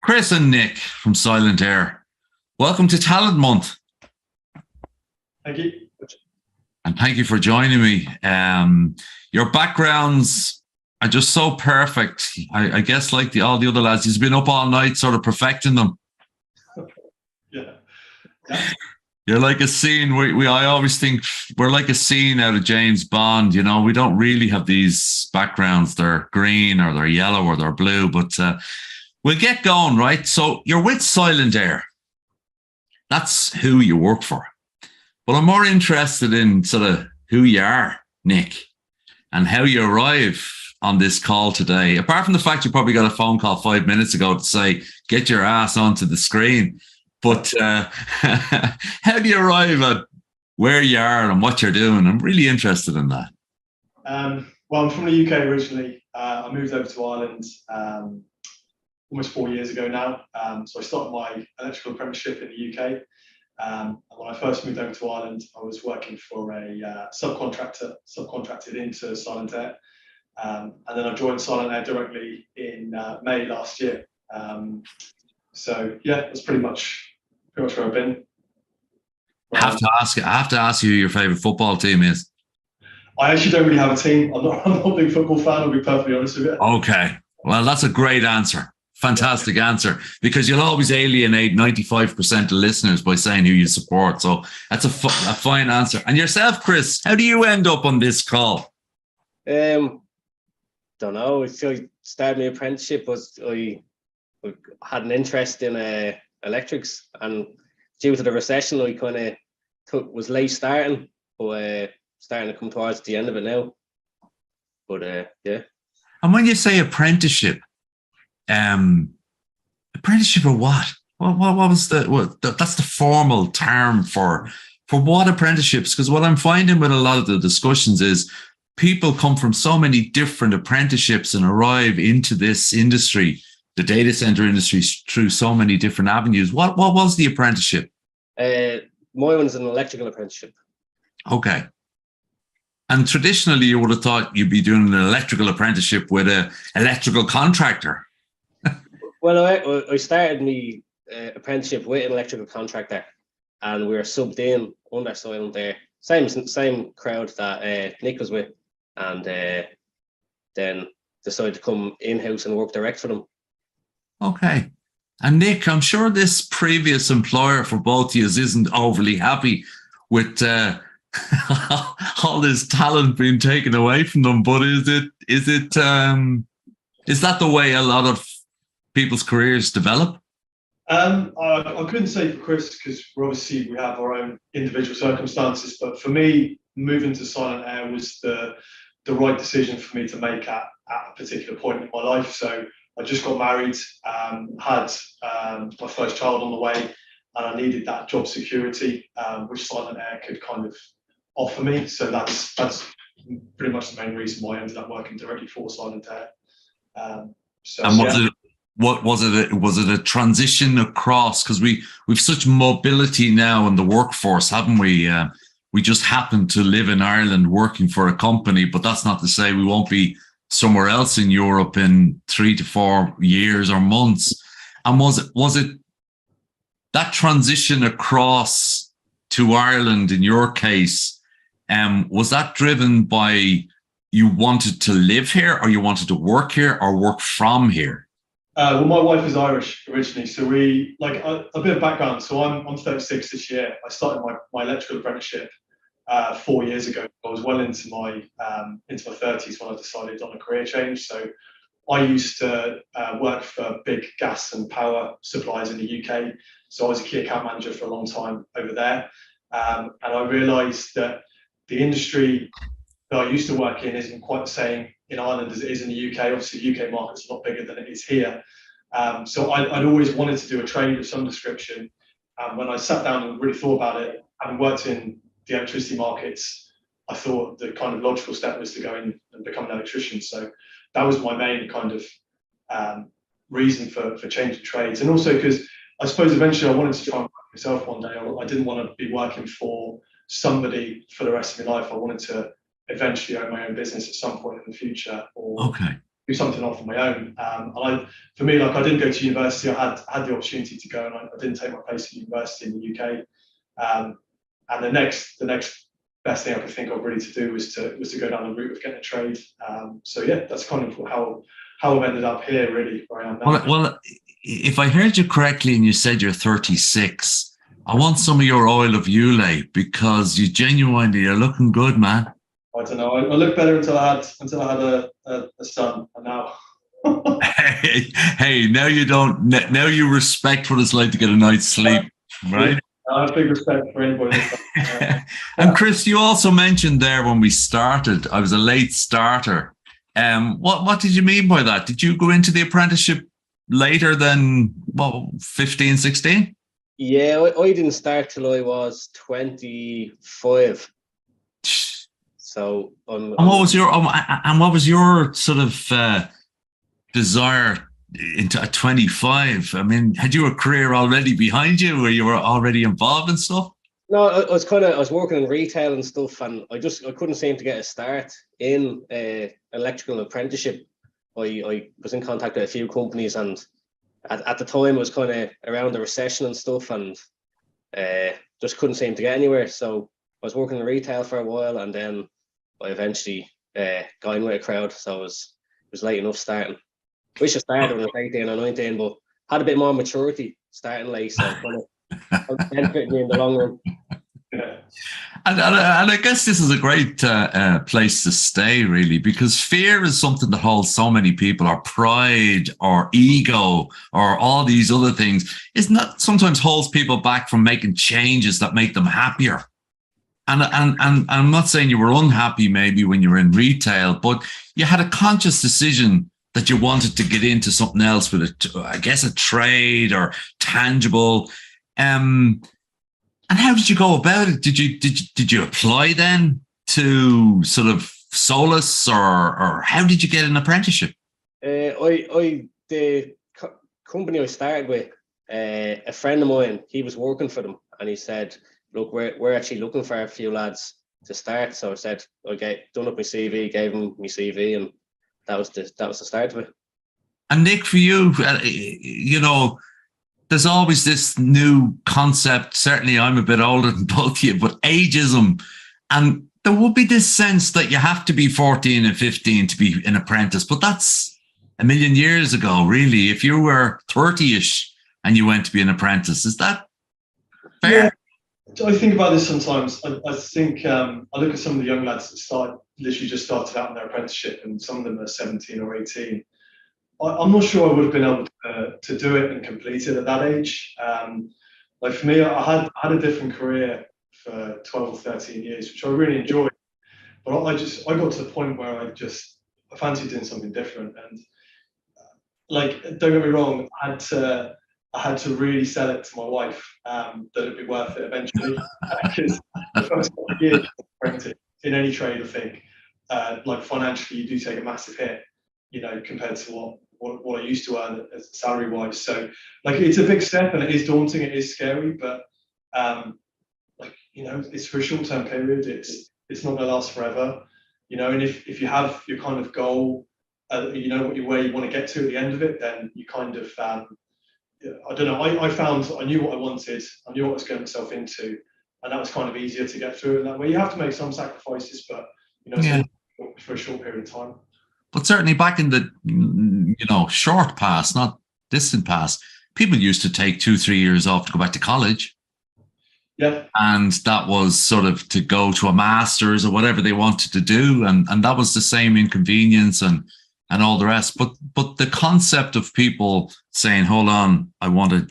Chris and Nick from Silent-Aire. Welcome to Talent Month. Thank you. And thank you for joining me. Your backgrounds are just so perfect. I guess like all the other lads, you've been up all night sort of perfecting them. Yeah. You're like a scene. I always think we're like a scene out of James Bond. You know, we don't really have these backgrounds. They're green or they're yellow or they're blue, but we'll get going, right? So you're with Silent-Aire. That's who you work for. But I'm more interested in sort of who you are, Nick, and how you arrive on this call today. Apart from the fact you probably got a phone call 5 minutes ago to say, get your ass onto the screen. But how do you arrive at where you are and what you're doing? I'm really interested in that. Well, I'm from the UK originally. I moved over to Ireland almost 4 years ago now. So I started my electrical apprenticeship in the UK. And when I first moved over to Ireland, I was working for a subcontracted into Silent-Aire. And then I joined Silent-Aire directly in May last year. So yeah, that's pretty much where I've been. I have to ask you who your favourite football team is. I actually don't really have a team. I'm not a big football fan, I'll be perfectly honest with you. Okay. Well, that's a great answer. Fantastic answer, because you'll always alienate 95% of listeners by saying who you support. So that's a fine answer. And yourself, Chris, how do you end up on this call? Don't know. So I started my apprenticeship. I had an interest in electrics, and due to the recession, I kind of was late starting, but starting to come towards the end of it now. But yeah. And when you say apprenticeship, apprenticeship or what? What was that's the formal term for what apprenticeships? Because what I'm finding with a lot of the discussions is people come from so many different apprenticeships and arrive into this industry, the data center industry, through so many different avenues. What was the apprenticeship? My one's an electrical apprenticeship. Okay. And traditionally, you would have thought you'd be doing an electrical apprenticeship with an electrical contractor. Well, I started my apprenticeship with an electrical contractor, and we were subbed in under Silent-Aire, same crowd that Nick was with, and then decided to come in-house and work direct for them. Okay. And Nick, I'm sure this previous employer for both of you isn't overly happy with all this talent being taken away from them. But is that the way a lot of people's careers develop? I couldn't say for Chris, because we have our own individual circumstances. But for me, moving to Silent-Aire was the right decision for me to make at a particular point in my life. So I just got married, had my first child on the way, and I needed that job security, which Silent-Aire could kind of offer me. So that's pretty much the main reason why I ended up working directly for Silent-Aire. Was it a transition across? Because we've such mobility now in the workforce, haven't we? We just happen to live in Ireland working for a company, but that's not to say we won't be somewhere else in Europe in 3 to 4 years or months. And was it that transition across to Ireland in your case? Was that driven by you wanted to live here, or you wanted to work here, or work from here? Well, my wife is Irish originally, so we a bit of background. So I'm 36 this year. I started my electrical apprenticeship 4 years ago. I was well into my 30s when I decided on a career change. So I used to work for big gas and power suppliers in the UK. So I was a key account manager for a long time over there, and I realised that the industry that I used to work in isn't quite the same in Ireland as it is in the UK. Obviously, the UK market's a lot bigger than it is here. So I'd always wanted to do a trade of some description. When I sat down and really thought about it, having worked in the electricity markets, I thought the kind of logical step was to go in and become an electrician. So that was my main kind of reason for changing trades. And also because I suppose eventually I wanted to try and work myself one day. I didn't want to be working for somebody for the rest of my life. I wanted to eventually own my own business at some point in the future, or do something off on my own. For me, like I didn't go to university. I had the opportunity to go, and I didn't take my place at university in the UK. And the next best thing I could think of really to do was to go down the route of getting a trade. So yeah, that's kind of how I've ended up here, really, where I am now. Well, if I heard you correctly, and you said you're 36, I want some of your oil of Ulay, because you're looking good, man. I don't know. I looked better until I had a son, and now. hey, now you don't. Now you respect what it's like to get a night's sleep, right? I have big respect for anybody. And Chris, you also mentioned there when we started, I was a late starter. What did you mean by that? Did you go into the apprenticeship later than 15, 16? Yeah, I didn't start till I was 25. So and what was your sort of desire into a 25? I mean, had you a career already behind you where you were already involved in stuff? No, I was working in retail and stuff, and I couldn't seem to get a start in electrical apprenticeship. I was in contact with a few companies, and at the time it was kind of around the recession and stuff, and just couldn't seem to get anywhere. So I was working in retail for a while, and then I eventually got in with a crowd. So it was late enough starting. Wish I started when I was 18 or 19, but had a bit more maturity starting late, so kind of benefited me in the long run. Yeah. And I guess this is a great place to stay, really, because fear is something that holds so many people, or pride or ego or all these other things. Isn't that sometimes holds people back from making changes that make them happier? And I'm not saying you were unhappy maybe when you were in retail, but you had a conscious decision that you wanted to get into something else with a trade or tangible. And how did you go about it? Did you apply then to sort of Solus, or how did you get an apprenticeship? The company I started with, a friend of mine, he was working for them, and he said, "Look, we're actually looking for a few lads to start." So I said, "Okay, done up my CV, gave him my CV, and that was the start of it." And Nick, for you, there's always this new concept. Certainly, I'm a bit older than both of you, but ageism. And there will be this sense that you have to be 14 and 15 to be an apprentice. But that's a million years ago, really. If you were 30-ish and you went to be an apprentice, is that fair? Yeah, I think about this sometimes. I think I look at some of the young lads that literally just started out in their apprenticeship, and some of them are 17 or 18. I'm not sure I would have been able to do it and complete it at that age. Like for me, I had a different career for 12 or 13 years, which I really enjoyed. But I got to the point where I fancied doing something different. And like, don't get me wrong, I had to really sell it to my wife that it'd be worth it eventually. Because the first couple of years in any trade, I think, like financially, you do take a massive hit, compared to what I used to earn as salary wise. So like, it's a big step, and it is daunting, it is scary, but it's for a short-term period. It's not going to last forever, and if you have your kind of goal, where you want to get to at the end of it, then you kind of I don't know. I found I knew what I wanted. I knew what I was getting myself into, and that was kind of easier to get through in that way. You have to make some sacrifices, but for a short period of time. But certainly back in the short past, not distant past, people used to take 2-3 years off to go back to college. Yeah. And that was sort of to go to a master's or whatever they wanted to do, and that was the same inconvenience and all the rest. But the concept of people saying, hold on, I want a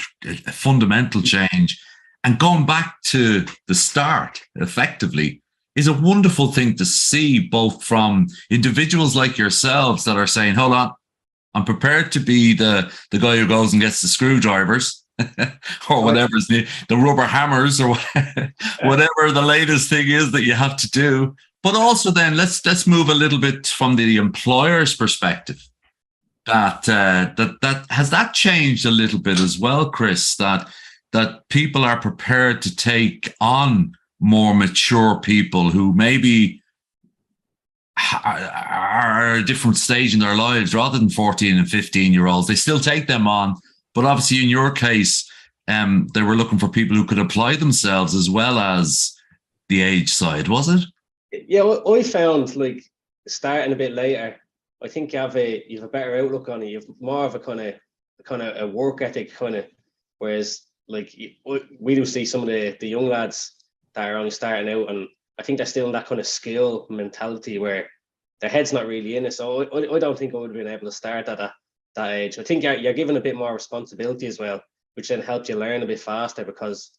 fundamental change, and going back to the start effectively, is a wonderful thing to see, both from individuals like yourselves that are saying, hold on, I'm prepared to be the guy who goes and gets the screwdrivers or whatever, the rubber hammers or whatever the latest thing is that you have to do. But also then let's move a little bit from the employer's perspective. That has that changed a little bit as well, Chris, that people are prepared to take on more mature people who maybe are at a different stage in their lives rather than 14 and 15-year-olds. They still take them on, but obviously in your case, they were looking for people who could apply themselves as well as the age side, was it? Yeah, well, I found like starting a bit later, I think you have a better outlook on it. You have more of a kind of a work ethic kind of, whereas like we do see some of the young lads that are only starting out, and I think they're still in that kind of skill mentality where their head's not really in it. So I don't think I would have been able to start at that age. I think you're given a bit more responsibility as well, which then helps you learn a bit faster because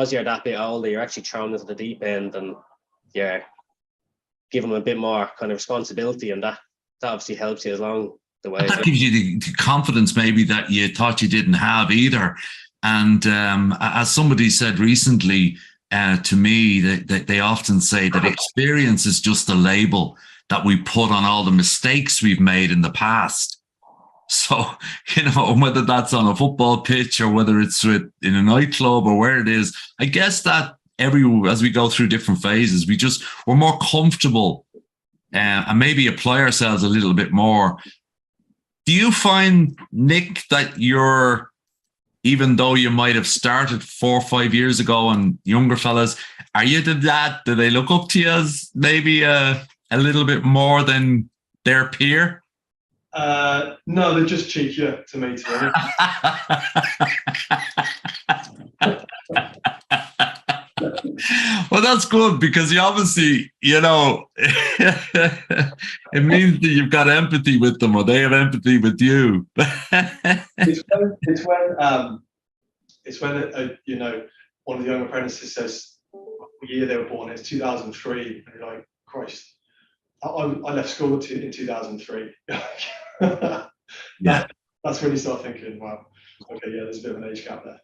you're that bit older, you're actually thrown into the deep end and you're given a bit more kind of responsibility, and that obviously helps you along the way. That gives you the confidence maybe that you thought you didn't have either. And as somebody said recently to me, they often say that experience is just a label that we put on all the mistakes we've made in the past. So, whether that's on a football pitch or whether it's in a nightclub or where it is, I guess that as we go through different phases, we're more comfortable and maybe apply ourselves a little bit more. Do you find, Nick, that even though you might have started 4 or 5 years ago and younger fellas, are you that? Do they look up to you as maybe a little bit more than their peer? No, they're just cheekier to me, to Well, that's good because you obviously, it means that you've got empathy with them or they have empathy with you. It's when one of the young apprentices says what year they were born. It's 2003, and you're like, Christ, I left school in 2003. Yeah, that's when you start thinking, wow, okay, yeah, there's a bit of an age gap there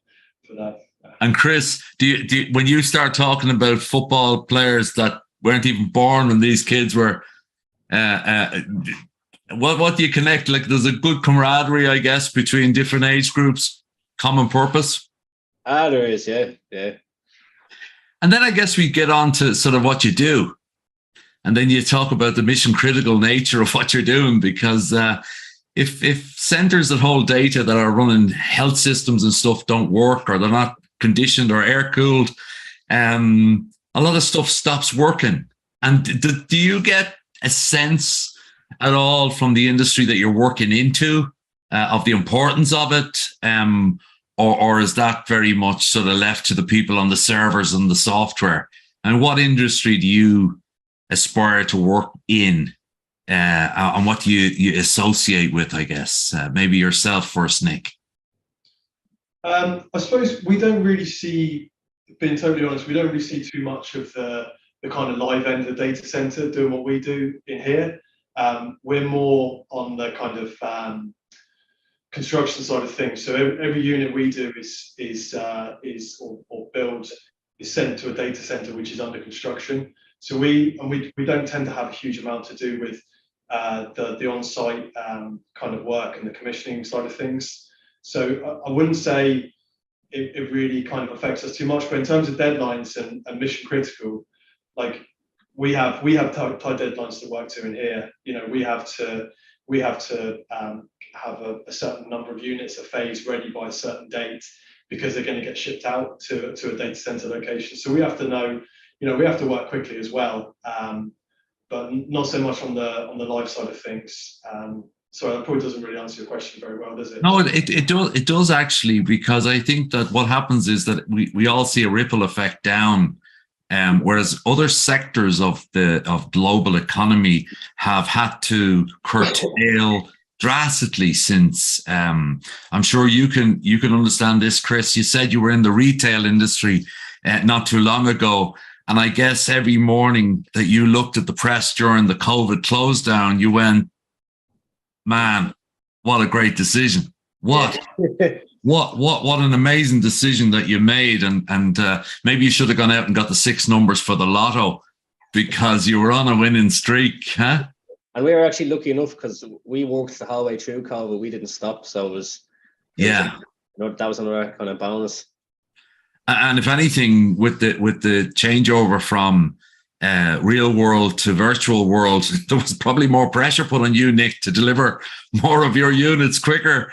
for that. And Chris, do you when you start talking about football players that weren't even born when these kids were, what do you connect? Like, there's a good camaraderie, I guess, between different age groups, common purpose. There is, yeah. And then I guess we get on to sort of what you do. And then you talk about the mission critical nature of what you're doing, because if centers that hold data that are running health systems and stuff don't work, or they're not conditioned or air cooled, a lot of stuff stops working. And do you get a sense at all from the industry that you're working into of the importance of it? Or is that very much sort of left to the people on the servers and the software? And what industry do you aspire to work in? And what do you associate with, I guess? Maybe yourself first, Nick. I suppose we don't really see, being totally honest, we don't really see too much of the kind of live end of the data center doing what we do in here. We're more on the kind of construction side of things. So every unit we do or build is sent to a data center which is under construction. So we don't tend to have a huge amount to do with the on-site kind of work and the commissioning side of things. So I wouldn't say it really kind of affects us too much. But in terms of deadlines and mission critical, like we have tight deadlines to work to in here. We have to have a certain number of units a phase ready by a certain date because they're going to get shipped out to a data center location. So we have to know, we have to work quickly as well, but not so much on the live side of things. So that probably doesn't really answer your question very well, does it? No, it does actually, because I think that what happens is that we all see a ripple effect down. Whereas other sectors of global economy have had to curtail drastically since. I'm sure you can understand this, Chris. You said you were in the retail industry not too long ago, and I guess every morning that you looked at the press during the COVID close down, you went, "Man, what a great decision! What?" What an amazing decision that you made, and maybe you should have gone out and got the 6 numbers for the lotto because you were on a winning streak, huh? And we were actually lucky enough because we worked the whole way through COVID. We didn't stop, so it was that was another kind of bonus. And if anything, with the changeover from real world to virtual world, there was probably more pressure put on you, Nick, to deliver more of your units quicker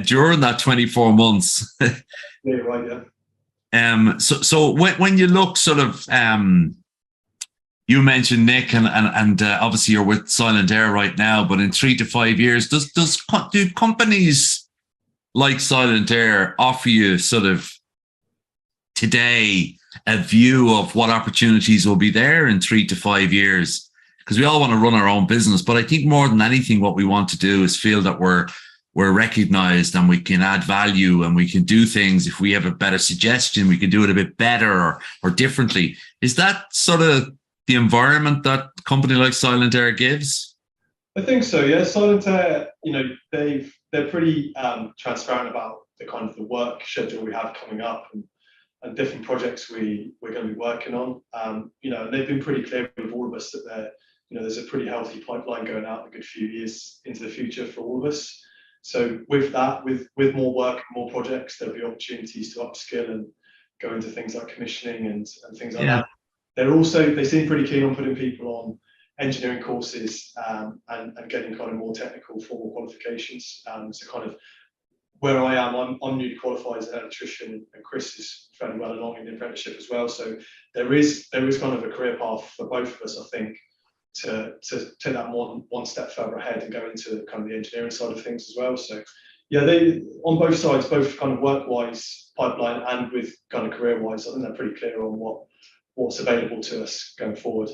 during that 24 months. Yeah, right, yeah. So when you look sort of, you mentioned Nick, and obviously you're with Silent-Aire right now, but in 3 to 5 years, do companies like Silent-Aire offer you sort of today a view of what opportunities will be there in 3 to 5 years? Because we all want to run our own business, but I think more than anything, what we want to do is feel that we're recognized and we can add value and we can do things. If we have a better suggestion, we can do it a bit better or differently. Is that sort of the environment that a company like Silent-Aire gives? I think so, yeah. Silent-Aire, they're pretty transparent about the kind of the work schedule we have coming up and different projects we're going to be working on. They've been pretty clear with all of us that there's a pretty healthy pipeline going out a good few years into the future for all of us. So with that, with more work and more projects, there'll be opportunities to upskill and go into things like commissioning and things like that. They seem pretty keen on putting people on engineering courses and getting kind of more technical formal qualifications. So kind of where I am, I'm newly qualified as an electrician, and Chris is fairly well along in the apprenticeship as well. So there is kind of a career path for both of us, I think, to take that one step further ahead and go into kind of the engineering side of things as well. So yeah, they on both sides, both kind of work-wise pipeline and with kind of career-wise, I think they're pretty clear on what's available to us going forward.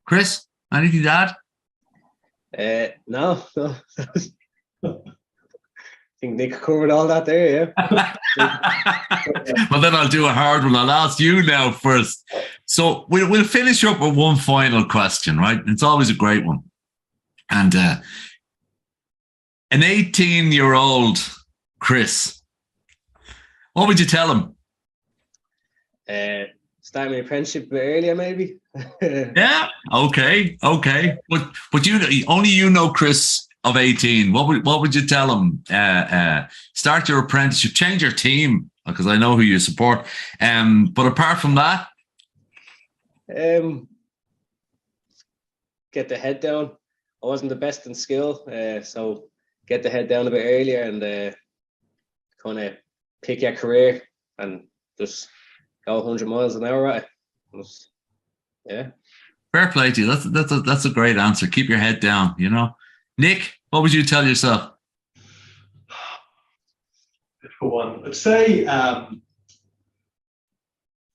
Chris, anything to add? No. I think Nick covered all that there, yeah. Well, then I'll do a hard one. I'll ask you now first. So we'll finish up with one final question, right? It's always a great one. And an 18-year-old Chris, what would you tell him? Start my apprenticeship a bit earlier, maybe. Yeah, okay. But you know Chris of 18. What would you tell him? Start your apprenticeship, change your team, because I know who you support. But apart from that, get the head down. I wasn't the best in skill, so get the head down a bit earlier and kind of pick your career and just go 100 miles an hour at it. Yeah. Fair play to you. That's a great answer. Keep your head down, Nick, what would you tell yourself? Difficult one. I'd say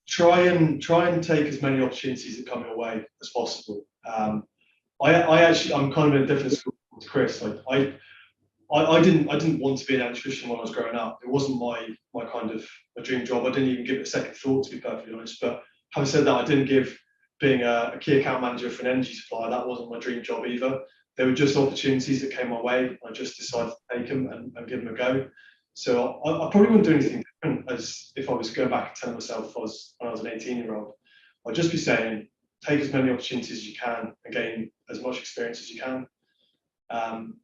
try and take as many opportunities that come your way as possible. I'm kind of in a different school to Chris. Like I didn't want to be an electrician when I was growing up. It wasn't my kind of a dream job. I didn't even give it a second thought, to be perfectly honest. But having said that, I didn't give being a key account manager for an energy supplier, that wasn't my dream job either. There were just opportunities that came my way. I just decided to take them and give them a go. So I probably wouldn't do anything different as if I was going back and telling myself when I was an 18-year-old. I'd just be saying, take as many opportunities as you can and gain as much experience as you can. And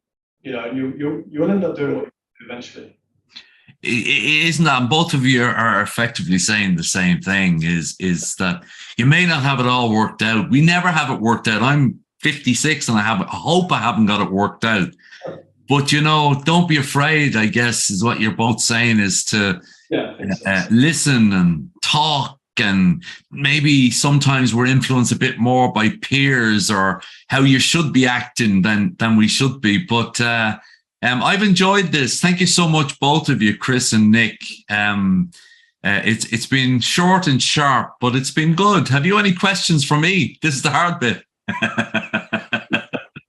you'll end up doing what you do eventually. Isn't that, and both of you are effectively saying the same thing, is that you may not have it all worked out. We never have it worked out. I'm 56 and I hope I haven't got it worked out. But, don't be afraid, I guess, is what you're both saying, is to listen and talk. And maybe sometimes we're influenced a bit more by peers or how you should be acting than we should be. But I've enjoyed this. Thank you so much, both of you, Chris and Nick. It's been short and sharp, but it's been good. Have you any questions for me? This is the hard bit.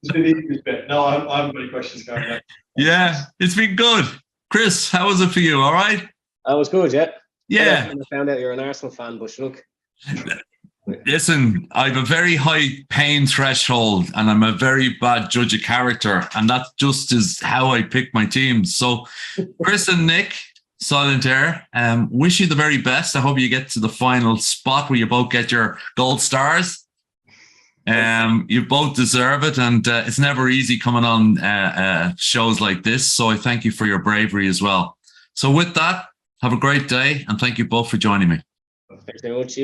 It's been the easy bit. No, I haven't got any questions going on. Yeah, it's been good. Chris, how was it for you? All right? That was good, yeah. Yeah. I found out you're an Arsenal fan, but look. Listen, I have a very high pain threshold and I'm a very bad judge of character. And that just is how I pick my teams. So Chris and Nick, Silent-Aire, wish you the very best. I hope you get to the final spot where you both get your gold stars. You both deserve it. And it's never easy coming on shows like this. So I thank you for your bravery as well. So with that, have a great day, and thank you both for joining me. Thanks very much.